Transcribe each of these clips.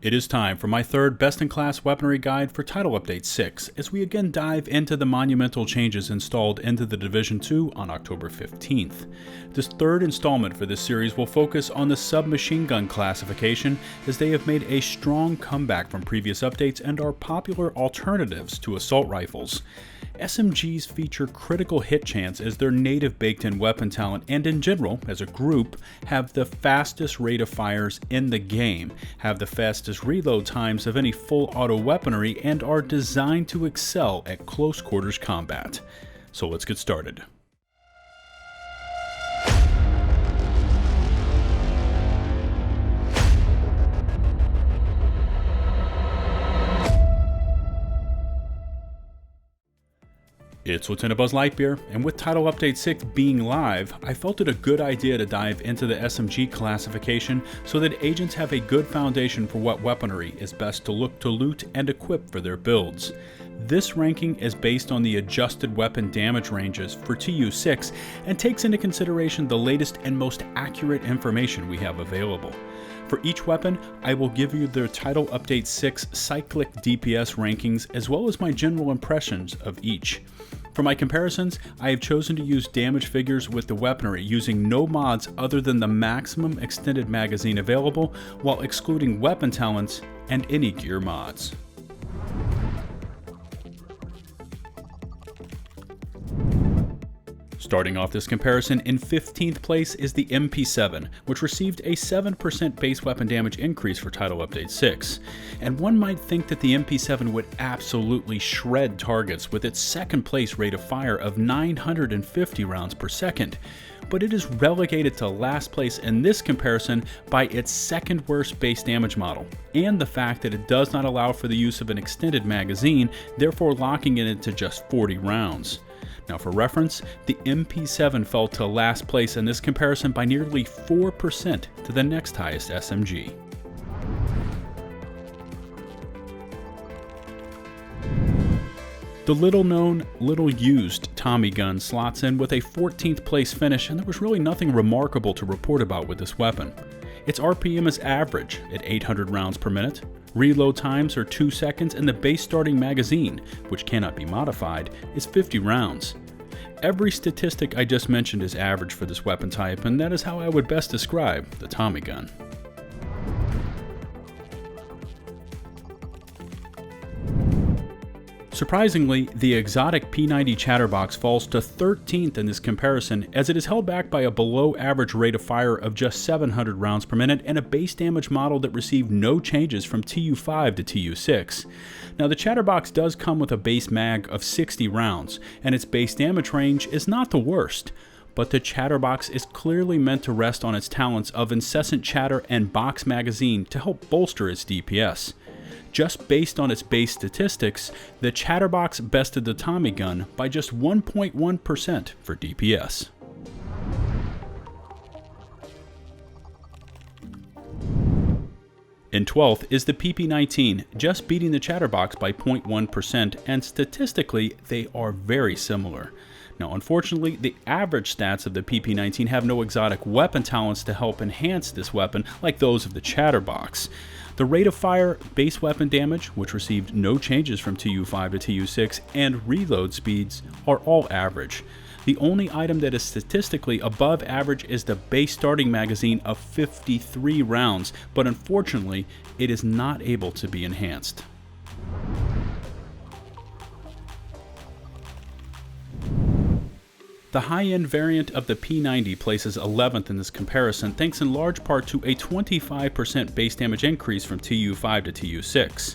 It is time for my third best-in-class weaponry guide for Title Update 6, as we again dive into the monumental changes installed into the Division 2 on October 15th. This third installment for this series will focus on the submachine gun classification, as they have made a strong comeback from previous updates and are popular alternatives to assault rifles. SMGs feature critical hit chance as their native baked-in weapon talent, and in general, as a group, have the fastest rate of fires in the game, have the fastest reload times of any full auto weaponry, and are designed to excel at close quarters combat. So let's get started. It's LtBuzzLitebeer, and with Title Update 6 being live, I felt it a good idea to dive into the SMG classification so that agents have a good foundation for what weaponry is best to look to loot and equip for their builds. This ranking is based on the adjusted weapon damage ranges for TU6 and takes into consideration the latest and most accurate information we have available. For each weapon, I will give you the Title Update 6 cyclic DPS rankings as well as my general impressions of each. For my comparisons, I have chosen to use damage figures with the weaponry using no mods other than the maximum extended magazine available, while excluding weapon talents and any gear mods. Starting off this comparison, in 15th place is the MP7, which received a 7% base weapon damage increase for Title Update 6. And one might think that the MP7 would absolutely shred targets with its second place rate of fire of 950 rounds per second, but it is relegated to last place in this comparison by its second worst base damage model, and the fact that it does not allow for the use of an extended magazine, therefore locking it into just 40 rounds. Now for reference, the MP7 fell to last place in this comparison by nearly 4% to the next highest SMG. The little-known, little-used Tommy gun slots in with a 14th place finish, and there was really nothing remarkable to report about with this weapon. Its RPM is average at 800 rounds per minute, reload times are 2 seconds, and the base starting magazine, which cannot be modified, is 50 rounds. Every statistic I just mentioned is average for this weapon type, and that is how I would best describe the Tommy gun. Surprisingly, the exotic P90 Chatterbox falls to 13th in this comparison, as it is held back by a below average rate of fire of just 700 rounds per minute and a base damage model that received no changes from TU5 to TU6. Now the Chatterbox does come with a base mag of 60 rounds, and its base damage range is not the worst, but the Chatterbox is clearly meant to rest on its talents of incessant chatter and box magazine to help bolster its DPS. Just based on its base statistics, the Chatterbox bested the Tommy gun by just 1.1% for DPS. In 12th is the PP19, just beating the Chatterbox by 0.1%, and statistically they are very similar. Now unfortunately, the average stats of the PP19 have no exotic weapon talents to help enhance this weapon like those of the Chatterbox. The rate of fire, base weapon damage, which received no changes from TU5 to TU6, and reload speeds are all average. The only item that is statistically above average is the base starting magazine of 53 rounds, but unfortunately, it is not able to be enhanced. The high-end variant of the P90 places 11th in this comparison, thanks in large part to a 25% base damage increase from TU5 to TU6.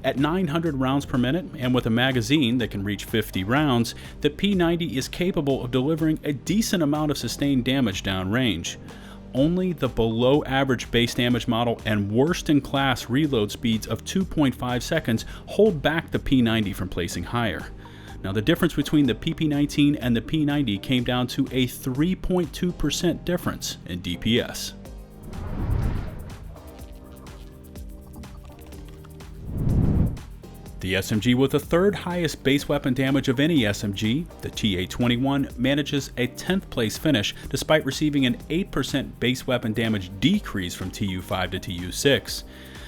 At 900 rounds per minute, and with a magazine that can reach 50 rounds, the P90 is capable of delivering a decent amount of sustained damage downrange. Only the below average base damage model and worst in class reload speeds of 2.5 seconds hold back the P90 from placing higher. Now the difference between the PP19 and the P90 came down to a 3.2% difference in DPS. The SMG with the third highest base weapon damage of any SMG, the TA-21, manages a 10th place finish despite receiving an 8% base weapon damage decrease from TU5 to TU6.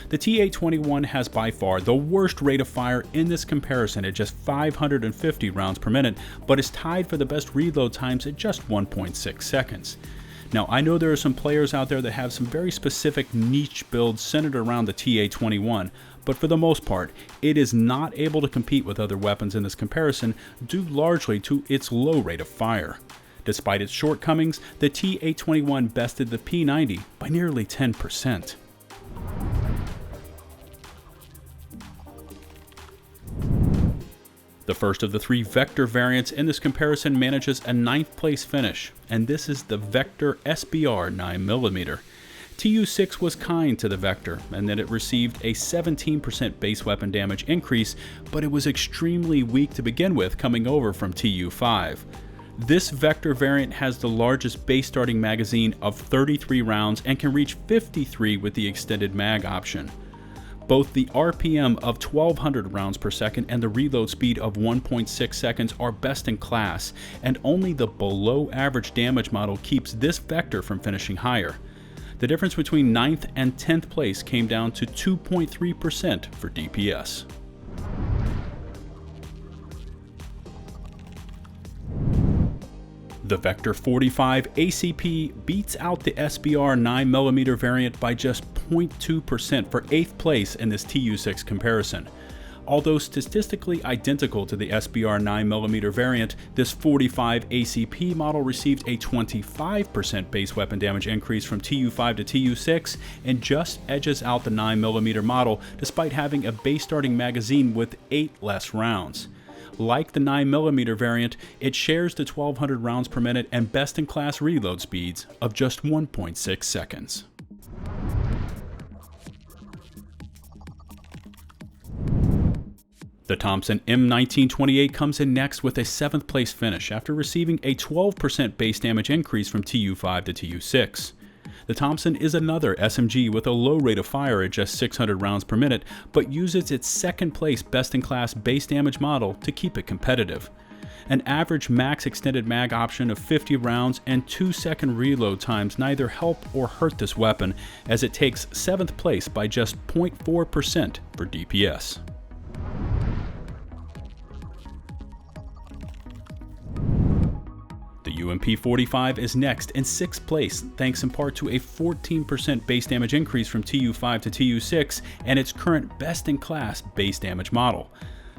The T-821 has by far the worst rate of fire in this comparison at just 550 rounds per minute, but is tied for the best reload times at just 1.6 seconds. Now, I know there are some players out there that have some very specific niche builds centered around the T-821, but for the most part, it is not able to compete with other weapons in this comparison due largely to its low rate of fire. Despite its shortcomings, the T-821 bested the P90 by nearly 10%. The first of the three Vector variants in this comparison manages a 9th place finish, and this is the Vector SBR 9mm. TU6 was kind to the Vector, and that it received a 17% base weapon damage increase, but it was extremely weak to begin with coming over from TU5. This Vector variant has the largest base starting magazine of 33 rounds and can reach 53 with the extended mag option. Both the RPM of 1200 rounds per second and the reload speed of 1.6 seconds are best in class, and only the below average damage model keeps this Vector from finishing higher. The difference between 9th and 10th place came down to 2.3% for DPS. The Vector 45 ACP beats out the SBR 9mm variant by just 0.2% for 8th place in this TU6 comparison. Although statistically identical to the SBR 9mm variant, this 45 ACP model received a 25% base weapon damage increase from TU5 to TU6 and just edges out the 9mm model despite having a base starting magazine with 8 less rounds. Like the 9mm variant, it shares the 1200 rounds per minute and best-in-class reload speeds of just 1.6 seconds. The Thompson M1928 comes in next with a 7th place finish after receiving a 12% base damage increase from TU5 to TU6. The Thompson is another SMG with a low rate of fire at just 600 rounds per minute, but uses its 2nd place best-in-class base damage model to keep it competitive. An average max extended mag option of 50 rounds and 2-second reload times neither help or hurt this weapon, as it takes 7th place by just 0.4% for DPS. The UMP-45 is next in 6th place, thanks in part to a 14% base damage increase from TU5 to TU6 and its current best-in-class base damage model.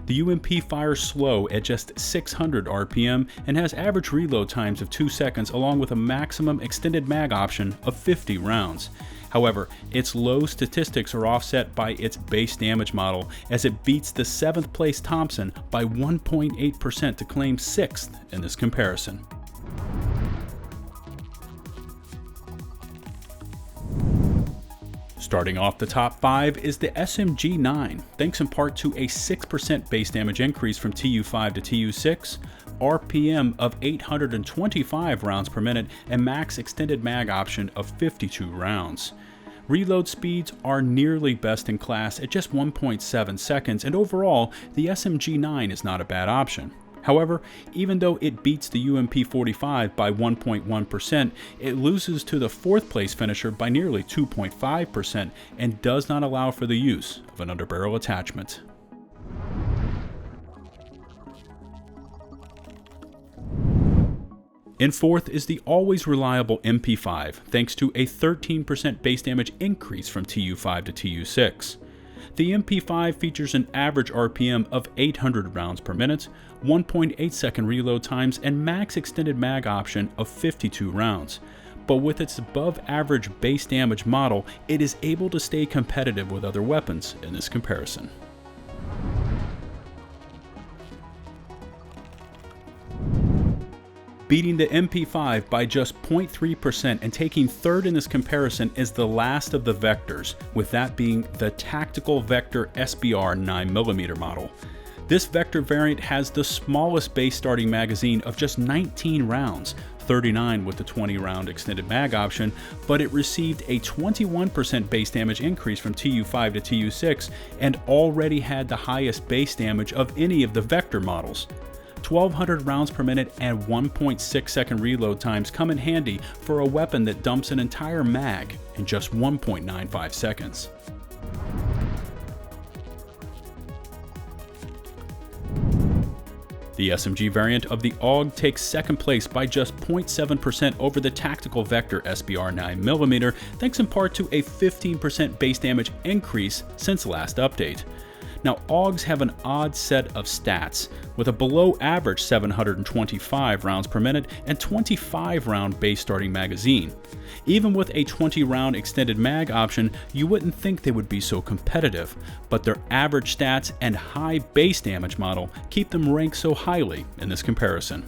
The UMP fires slow at just 600 RPM and has average reload times of 2 seconds along with a maximum extended mag option of 50 rounds. However, its low statistics are offset by its base damage model as it beats the 7th place Thompson by 1.8% to claim 6th in this comparison. Starting off the top 5 is the SMG-9, thanks in part to a 6% base damage increase from TU5 to TU6, RPM of 825 rounds per minute, and max extended mag option of 52 rounds. Reload speeds are nearly best in class at just 1.7 seconds, and overall, the SMG-9 is not a bad option. However, even though it beats the UMP-45 by 1.1%, it loses to the 4th place finisher by nearly 2.5% and does not allow for the use of an underbarrel attachment. In 4th is the always reliable MP5, thanks to a 13% base damage increase from TU5 to TU6. The MP5 features an average RPM of 800 rounds per minute, 1.8 second reload times, and max extended mag option of 52 rounds. But with its above average base damage model, it is able to stay competitive with other weapons in this comparison. Beating the MP5 by just 0.3% and taking 3rd in this comparison is the last of the Vectors, with that being the tactical Vector SBR 9mm model. This Vector variant has the smallest base starting magazine of just 19 rounds, 39 with the 20-round extended mag option, but it received a 21% base damage increase from TU5 to TU6 and already had the highest base damage of any of the Vector models. 1200 rounds per minute and 1.6 second reload times come in handy for a weapon that dumps an entire mag in just 1.95 seconds. The SMG variant of the AUG takes second place by just 0.7% over the tactical Vector SBR 9mm, thanks in part to a 15% base damage increase since last update. Now, AUGs have an odd set of stats, with a below average 725 rounds per minute and 25 round base starting magazine. Even with a 20 round extended mag option, you wouldn't think they would be so competitive, but their average stats and high base damage model keep them ranked so highly in this comparison.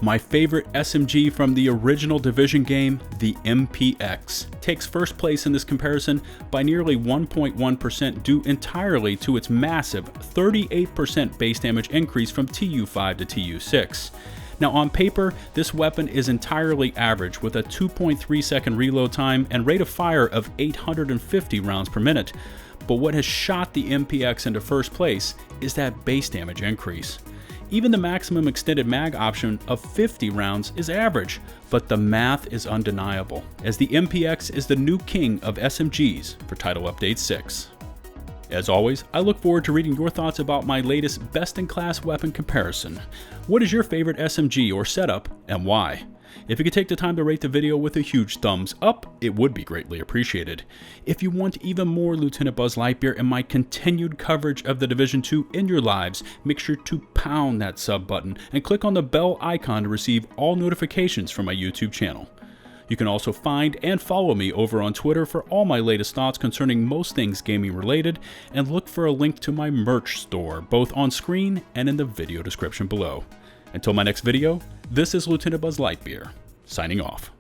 My favorite SMG from the original Division game, the MPX, takes first place in this comparison by nearly 1.1% due entirely to its massive 38% base damage increase from TU5 to TU6. Now on paper, this weapon is entirely average with a 2.3 second reload time and rate of fire of 850 rounds per minute. But what has shot the MPX into first place is that base damage increase. Even the maximum extended mag option of 50 rounds is average, but the math is undeniable, as the MPX is the new king of SMGs for Title Update 6. As always, I look forward to reading your thoughts about my latest best-in-class weapon comparison. What is your favorite SMG or setup, and why? If you could take the time to rate the video with a huge thumbs up, it would be greatly appreciated. If you want even more LtBuzzLitebeer and my continued coverage of the Division 2 in your lives, make sure to pound that sub button and click on the bell icon to receive all notifications from my YouTube channel. You can also find and follow me over on Twitter for all my latest thoughts concerning most things gaming related, and look for a link to my merch store, both on screen and in the video description below. Until my next video, this is LtBuzzLitebeer, signing off.